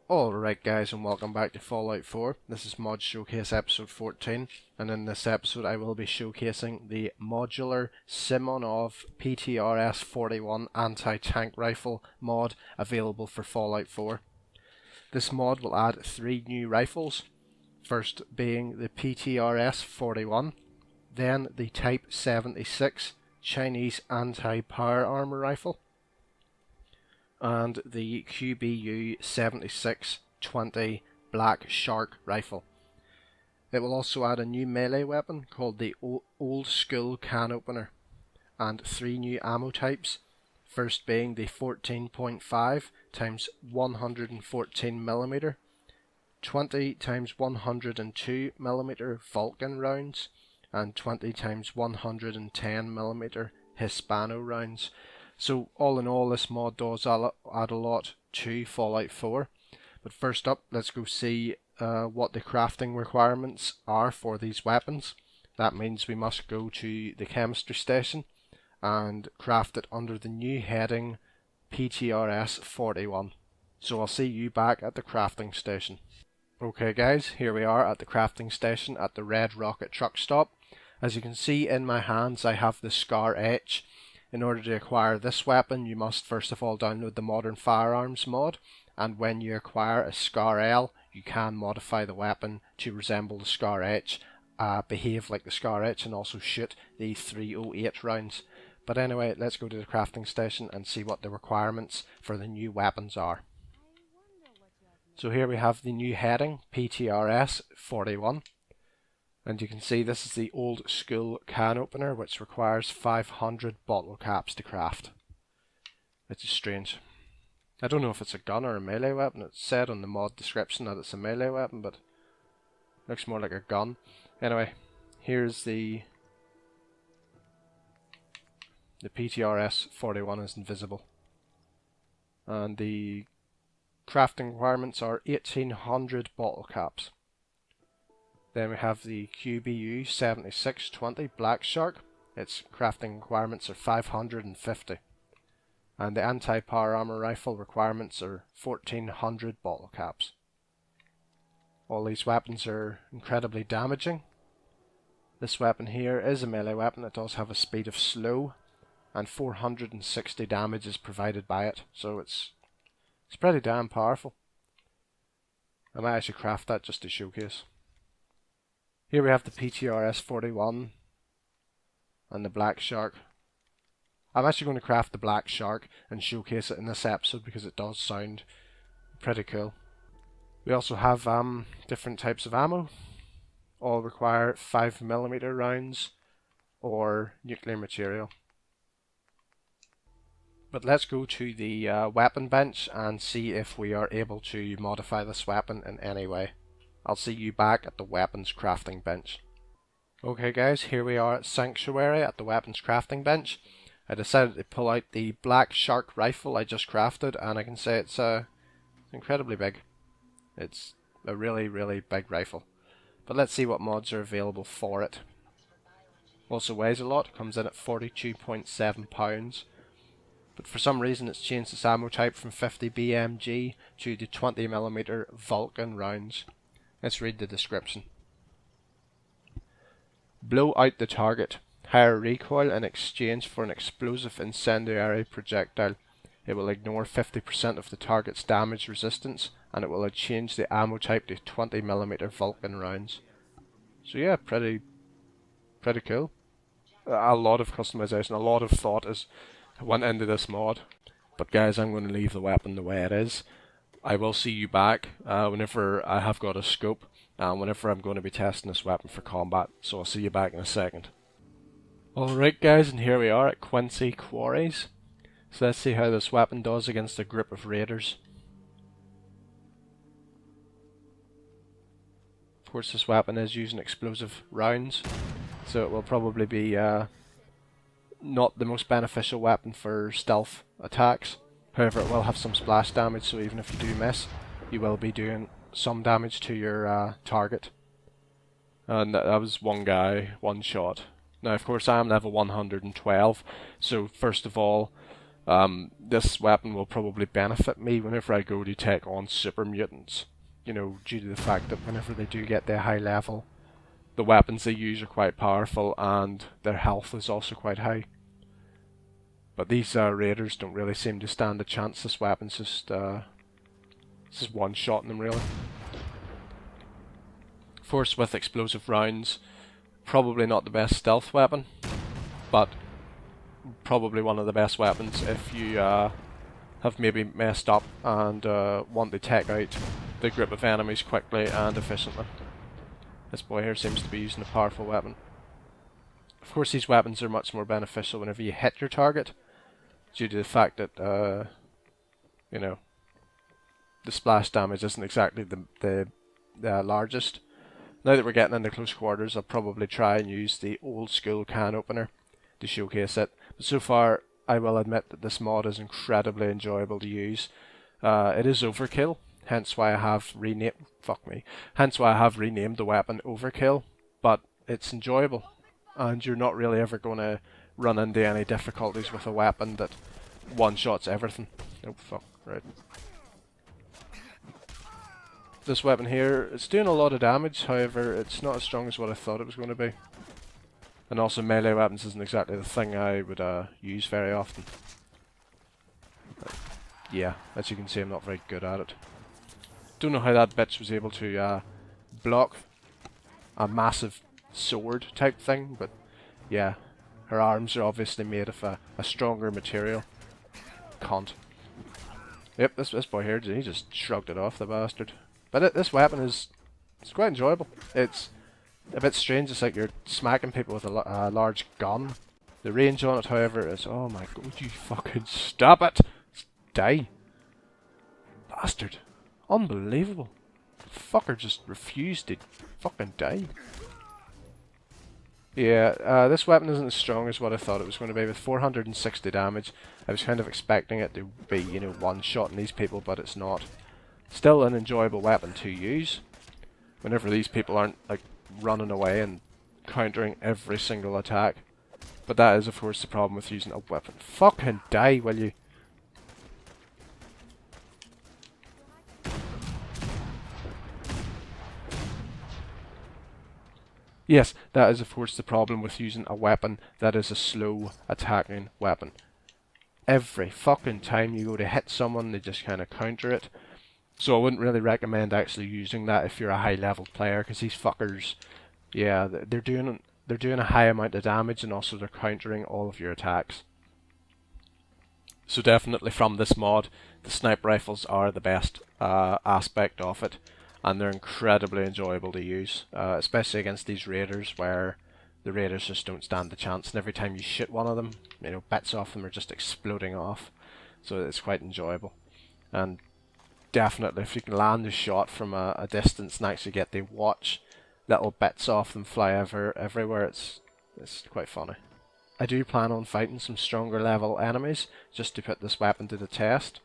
Alright guys, and welcome back to Fallout 4. This is Mod Showcase episode 14, and in this episode I will be showcasing the modular Simonov PTRS-41 anti-tank rifle mod available for Fallout 4. This mod will add 3 new rifles, first being the PTRS-41, then the Type 76 Chinese anti-power armor rifle, and the QBU 76-20 Black Shark rifle. It will also add a new melee weapon called the Old School Can Opener, and 3 new ammo types, first being the 14.5 x 114mm, 20 x 102mm Vulcan rounds, and 20 x 110mm Hispano rounds. So all in all, this mod does add a lot to Fallout 4. But first up, let's go see what the crafting requirements are for these weapons. That means we must go to the chemistry station and craft it under the new heading PTRS-41. So I'll see you back at the crafting station. Okay guys, here we are at the crafting station at the Red Rocket truck stop. As you can see in my hands, I have the Scar H. In order to acquire this weapon, you must first of all download the Modern Firearms mod, and when you acquire a Scar L, you can modify the weapon to resemble the Scar H, behave like the Scar H, and also shoot the 308 rounds. But anyway, let's go to the crafting station and see what the requirements for the new weapons are. So here we have the new heading, PTRS-41. And you can see this is the Old School Can Opener, which requires 500 bottle caps to craft. Which is strange. I don't know if it's a gun or a melee weapon. It said on the mod description that it's a melee weapon, but it looks more like a gun. Anyway, here's the PTRS-41 is invisible. And the crafting requirements are 1800 bottle caps. Then we have the QBU 76-20 Black Shark. Its crafting requirements are 550. And the anti-power armor rifle requirements are 1400 bottle caps. All these weapons are incredibly damaging. This weapon here is a melee weapon. It does have a speed of slow, and 460 damage is provided by it, so it's pretty damn powerful. I might actually craft that just to showcase. Here we have the PTRS-41 and the Black Shark. I'm actually going to craft the Black Shark and showcase it in this episode because it does sound pretty cool. We also have different types of ammo. All require 5mm rounds or nuclear material. But let's go to the weapon bench and see if we are able to modify this weapon in any way. I'll see you back at the weapons crafting bench. Okay guys, here we are at Sanctuary at the weapons crafting bench. I decided to pull out the Black Shark rifle I just crafted, and I can say it's incredibly big. It's a really big rifle. But let's see what mods are available for it. Also weighs a lot, comes in at 42.7 pounds. But for some reason it's changed its ammo type from 50 BMG to the 20mm Vulcan rounds. Let's read the description. Blow out the target. Higher recoil in exchange for an explosive incendiary projectile. It will ignore 50% of the target's damage resistance, and it will change the ammo type to 20mm Vulcan rounds. So yeah, pretty cool. A lot of customization, a lot of thought went into this mod. But guys, I'm going to leave the weapon the way it is. I will see you back whenever I have got a scope and whenever I'm going to be testing this weapon for combat, so I'll see you back in a second. Alright guys, and here we are at Quincy Quarries. So let's see how this weapon does against a group of raiders. Of course this weapon is using explosive rounds, so it will probably be not the most beneficial weapon for stealth attacks. However, it will have some splash damage, so even if you do miss, you will be doing some damage to your target. And that was one guy, one shot. Now of course I am level 112, so first of all, This weapon will probably benefit me whenever I go to take on super mutants. You know, due to the fact that whenever they do get their high level, the weapons they use are quite powerful and their health is also quite high. But these raiders don't really seem to stand a chance. This weapon's just one-shotting them really. Force with explosive rounds, probably not the best stealth weapon, but probably one of the best weapons if you have maybe messed up and want to take out the group of enemies quickly and efficiently. This boy here seems to be using a powerful weapon. Of course, these weapons are much more beneficial whenever you hit your target, due to the fact that you know, the splash damage isn't exactly the largest. Now that we're getting into close quarters, I'll probably try and use the old school can opener to showcase it. But so far, I will admit that this mod is incredibly enjoyable to use. It is overkill, hence why I have renamed the weapon Overkill. But it's enjoyable, and you're not really ever going to run into any difficulties with a weapon that one-shots everything. Oh fuck, right. This weapon here, it's doing a lot of damage, however it's not as strong as what I thought it was going to be. And also melee weapons isn't exactly the thing I would use very often. But yeah, as you can see I'm not very good at it. Don't know how that bitch was able to block a massive sword type thing, but yeah, her arms are obviously made of a stronger material. Cunt. Yep, this boy here, he just shrugged it off, the bastard. But this weapon it's quite enjoyable. It's a bit strange, it's like you're smacking people with a large gun. The range on it, however, is, oh my god, would you fucking stop it! Die. Bastard. Unbelievable. The fucker just refused to fucking die. Yeah, this weapon isn't as strong as what I thought it was going to be. With 460 damage, I was kind of expecting it to be, you know, one-shotting these people, but it's not. Still an enjoyable weapon to use, whenever these people aren't, like, running away and countering every single attack. But that is, of course, the problem with using a weapon. Fucking die, will you? Yes, that is, of course, the problem with using a weapon that is a slow attacking weapon. Every fucking time you go to hit someone, they just kind of counter it. So I wouldn't really recommend actually using that if you're a high level player, because these fuckers, yeah, they're doing a high amount of damage, and also they're countering all of your attacks. So definitely from this mod, the sniper rifles are the best aspect of it, and they're incredibly enjoyable to use, especially against these raiders, where the raiders just don't stand a chance, and every time you shoot one of them, you know, bits off them are just exploding off. So it's quite enjoyable. And definitely, if you can land a shot from a distance and actually get to watch little bits off them fly everywhere, it's quite funny. I do plan on fighting some stronger level enemies just to put this weapon to the test.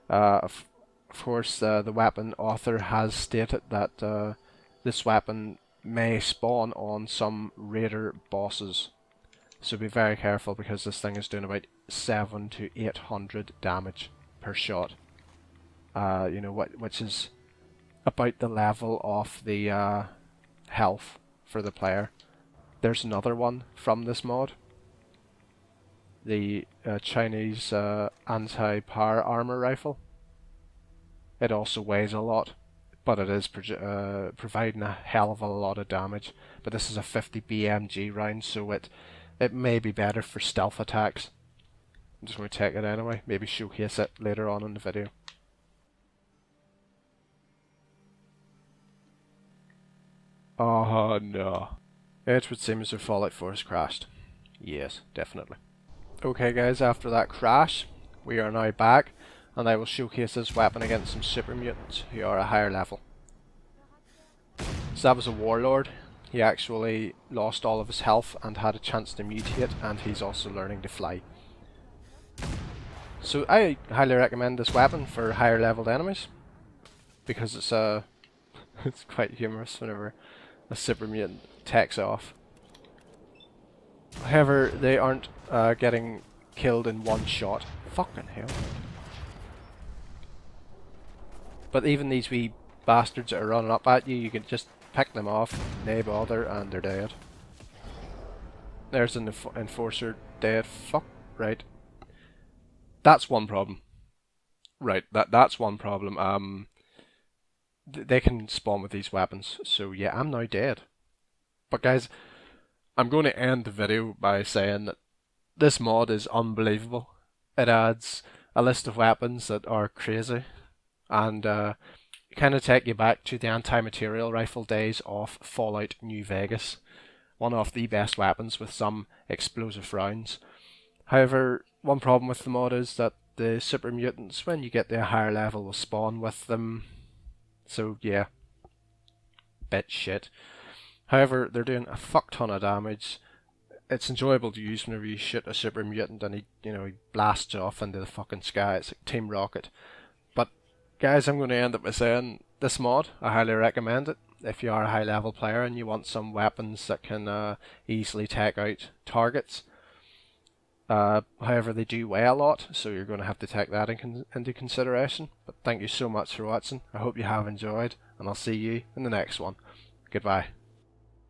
Of course, the weapon author has stated that this weapon may spawn on some raider bosses, so be very careful, because this thing is doing about 700 to 800 damage per shot. You know, which is about the level of the health for the player. There's another one from this mod, the Chinese anti-power armor rifle. It also weighs a lot, but it is providing a hell of a lot of damage. But this is a 50 BMG round, so it may be better for stealth attacks. I'm just going to take it anyway, maybe showcase it later on in the video. Oh no. It would seem as if Fallout 4 has crashed. Yes, definitely. Okay guys, after that crash, we are now back, and I will showcase this weapon against some super mutants who are a higher level. So that was a warlord. He actually lost all of his health and had a chance to mutate, and he's also learning to fly. So I highly recommend this weapon for higher leveled enemies, because it's it's quite humorous whenever a super mutant takes off. However, they aren't getting killed in one shot Fucking hell. But even these wee bastards that are running up at you, you can just pick them off, no bother, and they're dead. There's an enforcer dead. Fuck. Right. That's one problem. Right, that's one problem. They can spawn with these weapons, so yeah, I'm now dead. But guys, I'm going to end the video by saying that this mod is unbelievable. It adds a list of weapons that are crazy, and kind of take you back to the anti-material rifle days of Fallout New Vegas. One of the best weapons with some explosive rounds. However, one problem with the mod is that the super mutants, when you get to a higher level, will spawn with them. So yeah, bit shit. However, they're doing a fuck ton of damage. It's enjoyable to use whenever you shoot a super mutant and he blasts off into the fucking sky. It's like Team Rocket. But guys, I'm going to end up by saying this mod, I highly recommend it. If you are a high level player and you want some weapons that can easily take out targets. However, they do weigh a lot, so you're going to have to take that into consideration. But thank you so much for watching. I hope you have enjoyed, and I'll see you in the next one. Goodbye.